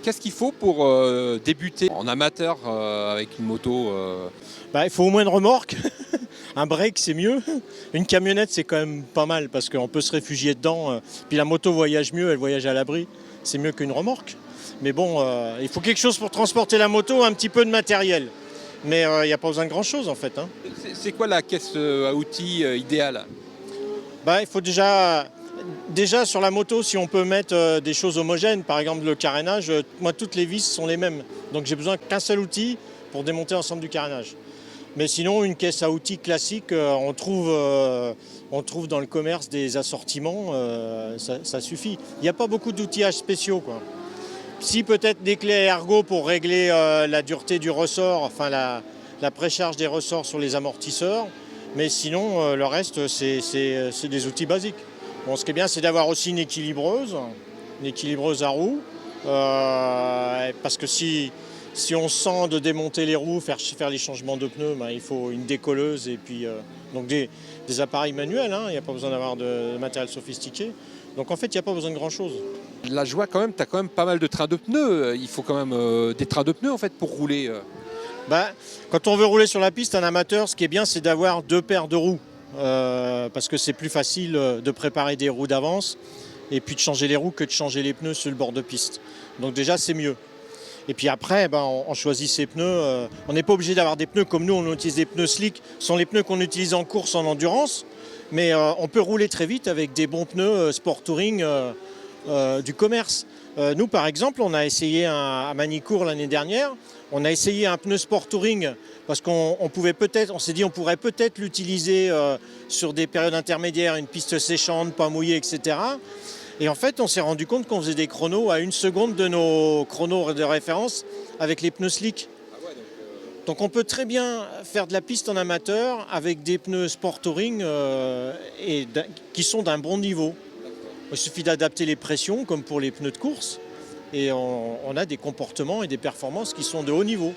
Qu'est-ce qu'il faut pour débuter en amateur avec une moto Il faut au moins une remorque. Un break, c'est mieux. Une camionnette, c'est quand même pas mal parce qu'on peut se réfugier dedans. Puis la moto voyage mieux, elle voyage à l'abri. C'est mieux qu'une remorque. Mais bon, il faut quelque chose pour transporter la moto, un petit peu de matériel. Mais il n'y a pas besoin de grand-chose en fait. C'est quoi la caisse à outils idéale? Il faut déjà sur la moto, si on peut mettre des choses homogènes, par exemple le carénage, moi toutes les vis sont les mêmes. Donc j'ai besoin qu'un seul outil pour démonter l'ensemble du carénage. Mais sinon, une caisse à outils classique, on trouve dans le commerce des assortiments, ça suffit. Il n'y a pas beaucoup d'outillages spéciaux, quoi. Si peut-être des clés ergo pour régler la dureté du ressort, enfin la précharge des ressorts sur les amortisseurs, mais sinon le reste c'est des outils basiques. Bon, ce qui est bien, c'est d'avoir aussi une équilibreuse à roues, parce que si on sent de démonter les roues, faire les changements de pneus, il faut une décolleuse et puis donc des appareils manuels, il n'y a pas besoin d'avoir de matériel sophistiqué. Donc en fait, il n'y a pas besoin de grand-chose. Là, je vois quand même, tu as quand même pas mal de trains de pneus. Il faut quand même des trains de pneus en fait pour rouler. Quand on veut rouler sur la piste, un amateur, ce qui est bien, c'est d'avoir 2 paires de roues. Parce que c'est plus facile de préparer des roues d'avance et puis de changer les roues que de changer les pneus sur le bord de piste. Donc déjà, c'est mieux. Et puis après, on choisit ses pneus. On n'est pas obligé d'avoir des pneus comme nous, on utilise des pneus slick. Ce sont les pneus qu'on utilise en course, en endurance. Mais on peut rouler très vite avec des bons pneus sport touring du commerce. Nous, par exemple, on a essayé à Manicourt l'année dernière, on a essayé un pneu sport touring parce qu'on s'est dit on pourrait peut-être l'utiliser sur des périodes intermédiaires, une piste séchante, pas mouillée, etc. Et en fait, on s'est rendu compte qu'on faisait des chronos à 1 seconde de nos chronos de référence avec les pneus slick. Donc on peut très bien faire de la piste en amateur avec des pneus sport touring qui sont d'un bon niveau. Il suffit d'adapter les pressions comme pour les pneus de course et on a des comportements et des performances qui sont de haut niveau.